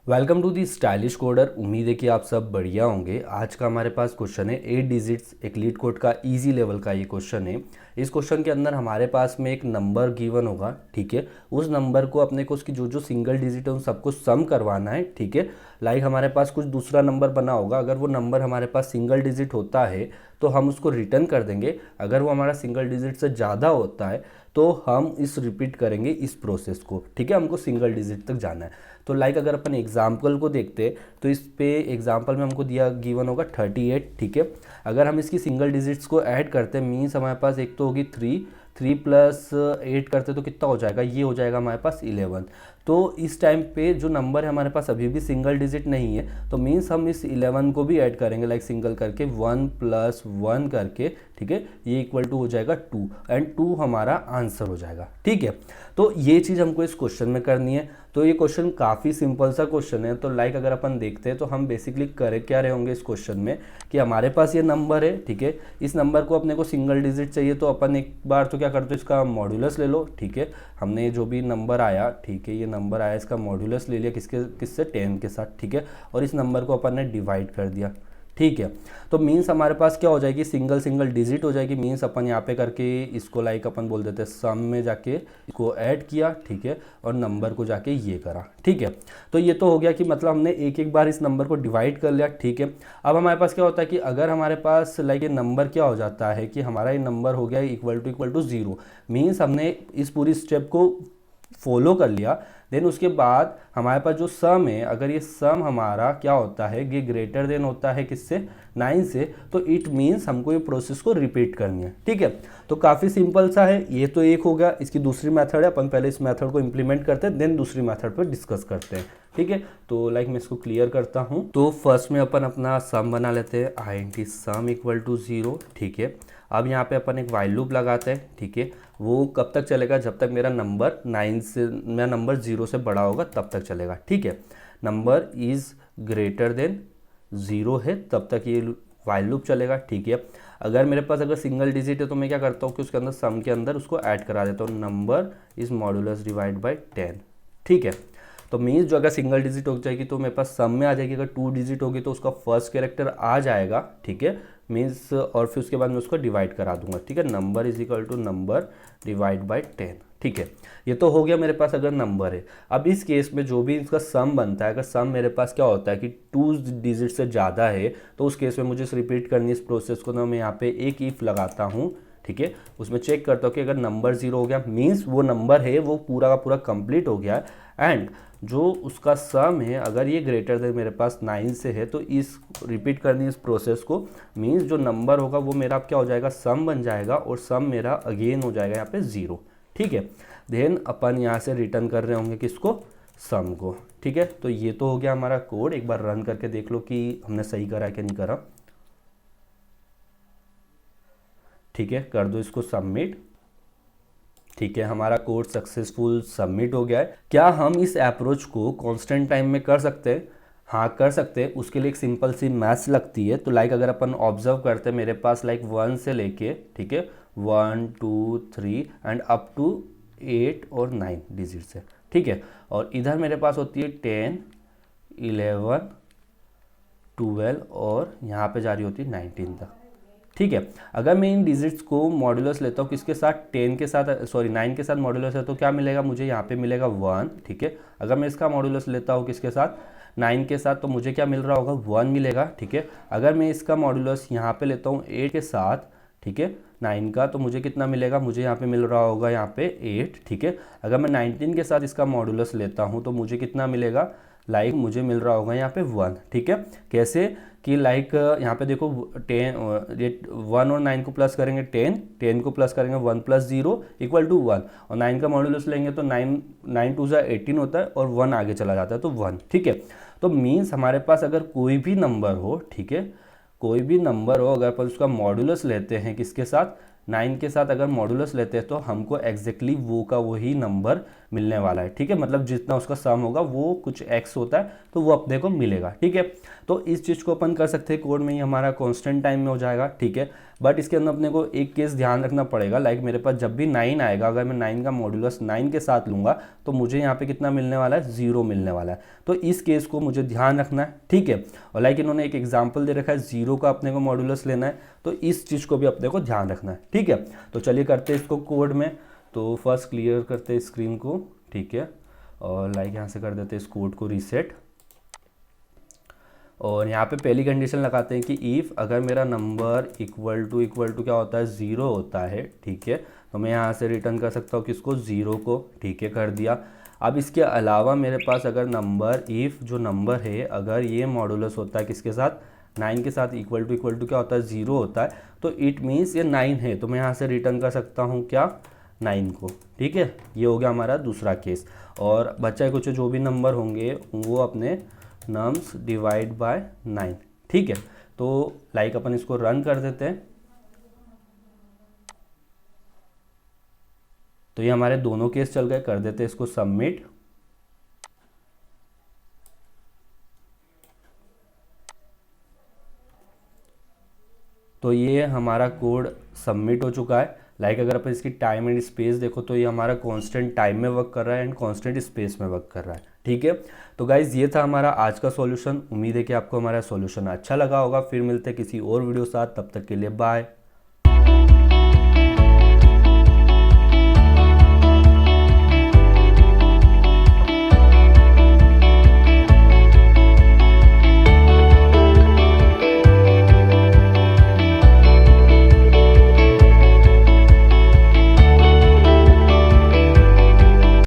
Welcome to the stylish coder. उम्मीद है कि आप सब बढ़िया होंगे। आज का हमारे पास क्वेश्चन है 8 डिजिट्स एक लीड कोड का इजी लेवल का ये क्वेश्चन है। इस क्वेश्चन के अंदर हमारे पास में एक नंबर गिवन होगा, ठीक है। उस नंबर को अपने को उसकी जो जो सिंगल डिजिट है उन सबको सम करवाना है, ठीक है। लाइक हमारे पास कुछ दूसरा नंबर बना होगा, अगर वो नंबर हमारे पास सिंगल डिजिट होता है तो हम उसको रिटर्न कर देंगे। अगर वो हमारा सिंगल डिजिट से ज़्यादा होता है तो हम इस रिपीट करेंगे इस प्रोसेस को, ठीक है। हमको सिंगल डिजिट तक जाना है। तो लाइक अगर अपन एग्जाम्पल को देखते हैं तो इस पे एग्जाम्पल में हमको दिया गिवन होगा 38, ठीक है। अगर हम इसकी सिंगल डिजिट्स को ऐड करते हैं मीन्स हमारे पास एक तो होगी 3 प्लस 8 करते तो कितना हो जाएगा, ये हो जाएगा हमारे पास 11। तो इस टाइम पे जो नंबर है हमारे पास अभी भी सिंगल डिजिट नहीं है, तो मीन्स हम इस 11 को भी ऐड करेंगे लाइक सिंगल करके 1 प्लस 1 करके, ठीक है। ये इक्वल टू हो जाएगा 2 एंड 2 हमारा आंसर हो जाएगा, ठीक है। तो ये चीज़ हमको इस क्वेश्चन में करनी है। तो ये क्वेश्चन काफ़ी सिंपल सा क्वेश्चन है। तो लाइक अगर अपन देखते हैं तो हम बेसिकली करे क्या रहे होंगे इस क्वेश्चन में कि हमारे पास ये नंबर है, ठीक है। इस नंबर को अपने को सिंगल डिजिट चाहिए तो अपन एक बार तो क्या करते हो, इसका मॉड्यूलस ले लो, ठीक है। हमने जो भी नंबर आया, ठीक है, ये नंबर आया, इसका मॉड्यूलस ले लिया किससे 10 के साथ, ठीक है। और इस नंबर को अपन ने डिवाइड कर दिया, ठीक है। तो मीन्स हमारे पास क्या हो जाएगी, सिंगल सिंगल डिजिट हो जाएगी। मीन्स अपन यहाँ पे करके इसको लाइक अपन बोल देते हैं सम में जाके इसको ऐड किया, ठीक है, और नंबर को जाके ये करा, ठीक है। तो ये तो हो गया कि मतलब हमने एक एक बार इस नंबर को डिवाइड कर लिया, ठीक है। अब हमारे पास क्या होता है कि अगर हमारे पास लाइक ये नंबर क्या हो जाता है कि हमारा ये नंबर हो गया इक्वल टू 0। मीन्स हमने इस पूरी स्टेप को फॉलो कर लिया। देन उसके बाद हमारे पास जो सम है, अगर ये सम हमारा क्या होता है, ये ग्रेटर देन होता है किससे, 9 से, तो इट मीन्स हमको ये प्रोसेस को रिपीट करनी है, ठीक है। तो काफ़ी सिंपल सा है। ये तो एक हो गया। इसकी दूसरी मेथड है, अपन पहले इस मेथड को इंप्लीमेंट करते हैं देन दूसरी मेथड पर डिस्कस करते हैं, ठीक है। तो लाइक मैं इसको क्लियर करता हूँ। तो फर्स्ट में अपन अपना सम बना लेते हैं, INT सम इक्वल टू 0, ठीक है। अब यहाँ पे अपन एक वाइल लूप लगाते हैं, ठीक है। वो कब तक चलेगा, जब तक मेरा नंबर 0 से बड़ा होगा तब तक चलेगा, ठीक है। नंबर इज़ ग्रेटर देन 0 है तब तक ये वाइल लूप चलेगा, ठीक है। अगर सिंगल डिजिट है तो मैं क्या करता हूँ कि उसके अंदर सम के अंदर उसको ऐड करा देता हूँ, number is modulus divide by 10, ठीक है। तो मीन्स जो अगर सिंगल डिजिट हो जाएगी तो मेरे पास सम में आ जाएगी, अगर 2 डिजिट होगी तो उसका फर्स्ट कैरेक्टर आ जाएगा, ठीक है। मीन्स और फिर उसके बाद मैं उसको डिवाइड करा दूंगा, ठीक है। Number is equal to number divide by 10, ठीक है। ये तो हो गया मेरे पास अगर नंबर है। अब इस केस में जो भी इसका सम बनता है, अगर सम मेरे पास क्या होता है कि 2 डिजिट से ज़्यादा है तो उस केस में मुझे रिपीट करनी है इस प्रोसेस को। तो मैं यहाँ पे एक इफ लगाता हूँ, ठीक है। उसमें चेक करता हूँ कि अगर नंबर 0 हो गया मीन्स वो नंबर है वो पूरा का पूरा कंप्लीट हो गया है। एंड जो उसका सम है अगर ये ग्रेटर देन मेरे पास 9 से है तो इस रिपीट करनी इस प्रोसेस को। मीन्स जो नंबर होगा वो मेरा क्या हो जाएगा, सम बन जाएगा और सम मेरा अगेन हो जाएगा यहाँ पे 0, ठीक है। देन अपन यहाँ से रिटर्न कर रहे होंगे किसको, सम को, ठीक है। तो ये तो हो गया हमारा कोड। एक बार रन करके देख लो कि हमने सही करा है कि नहीं करा, ठीक है। कर दो इसको सबमिट, ठीक है। हमारा कोड सक्सेसफुल सबमिट हो गया है। क्या हम इस अप्रोच को कांस्टेंट टाइम में कर सकते हैं? हाँ कर सकते हैं। उसके लिए एक सिंपल सी मैथ्स लगती है। तो लाइक अगर अपन ऑब्जर्व करते हैं मेरे पास लाइक 1 से लेके, ठीक है, 1 2 3 एंड अप टू 8 और 9 डिजिट से, ठीक है। और इधर मेरे पास होती है 10 11 12 और यहाँ पे जा रही होती है 19 तक, ठीक है। अगर मैं इन डिजिट्स को मॉड्यूलस लेता हूँ किसके साथ, 10 के साथ, सॉरी 9 के साथ मॉड्यूलस है तो क्या मिलेगा मुझे, यहाँ पे मिलेगा 1, ठीक है। अगर मैं इसका मॉड्यूलस लेता हूँ किसके साथ, 9 के साथ, तो मुझे क्या मिल रहा होगा, 1 मिलेगा, ठीक है। अगर मैं इसका मॉड्यूलस यहाँ पे लेता हूँ 8 के साथ, ठीक है, 9 का, तो मुझे कितना मिलेगा, मुझे यहाँ पे मिल रहा होगा यहाँ पे 8, ठीक है। अगर मैं 19 के साथ इसका मॉड्यूलस लेता हूँ तो मुझे कितना मिलेगा, लाइक मुझे मिल रहा होगा यहाँ पे 1, ठीक है। कैसे कि लाइक यहाँ पे देखो 1 और 9 को प्लस करेंगे 10 को प्लस करेंगे 1 प्लस 0 इक्वल टू 1 और 9 का मॉड्यूलस लेंगे तो 9 2 जा 18 होता है और 1 आगे चला जाता है तो 1, ठीक है। तो मीन्स हमारे पास अगर कोई भी नंबर हो, ठीक है, कोई भी नंबर हो, अगर अपन उसका मॉड्यूलस लेते हैं किसके साथ, 9 के साथ अगर मॉड्यूलस लेते हैं तो हमको एग्जैक्टली वो का वही नंबर मिलने वाला है, ठीक है। मतलब जितना उसका सम होगा वो कुछ x होता है तो वो अपने को मिलेगा, ठीक है। तो इस चीज़ को अपन कर सकते हैं कोड में ही, हमारा कांस्टेंट टाइम में हो जाएगा, ठीक है। बट इसके अंदर अपने को एक केस ध्यान रखना पड़ेगा, लाइक मेरे पास जब भी 9 आएगा, अगर मैं 9 का मॉड्यूलस 9 के साथ लूँगा तो मुझे यहाँ पे कितना मिलने वाला है, 0 मिलने वाला है। तो इस केस को मुझे ध्यान रखना है, ठीक है। और लाइक इन्होंने एक एग्जाम्पल दे रखा है 0 का अपने को मॉड्यूलस लेना है, तो इस चीज़ को भी अपने को ध्यान रखना है, ठीक है। तो चलिए करते हैं इसको कोड में। तो फर्स्ट क्लियर करते हैं स्क्रीन को, ठीक है, और लाइक यहाँ से कर देते हैं इस कोड को रीसेट। और यहाँ पे पहली कंडीशन लगाते हैं कि इफ़ अगर मेरा नंबर इक्वल टू क्या होता है, 0 होता है, ठीक है, तो मैं यहाँ से रिटर्न कर सकता हूँ किसको, 0 को, ठीक है, कर दिया। अब इसके अलावा मेरे पास अगर नंबर, इफ़ जो नंबर है अगर ये मॉडुलस होता है किसके साथ, 9 के साथ, इक्वल टू क्या होता है, 0 होता है, तो इट मीन्स ये 9 है, तो मैं यहाँ से रिटर्न कर सकता हूँ क्या, 9 को, ठीक है। ये हो गया हमारा दूसरा केस। और बच्चा कुछ जो भी नंबर होंगे वो अपने नम्स डिवाइड बाय 9, ठीक है। तो लाइक अपन इसको रन कर देते हैं। तो ये हमारे दोनों केस चल गए, कर देते हैं इसको सबमिट। तो ये हमारा कोड सबमिट हो चुका है। लाइक अगर अपन इसकी टाइम एंड स्पेस देखो तो ये हमारा कांस्टेंट टाइम में वर्क कर रहा है एंड कांस्टेंट स्पेस में वर्क कर रहा है, ठीक है। तो गाइज ये था हमारा आज का सॉल्यूशन। उम्मीद है कि आपको हमारा सॉल्यूशन अच्छा लगा होगा। फिर मिलते हैं किसी और वीडियो साथ, तब तक के लिए बाय।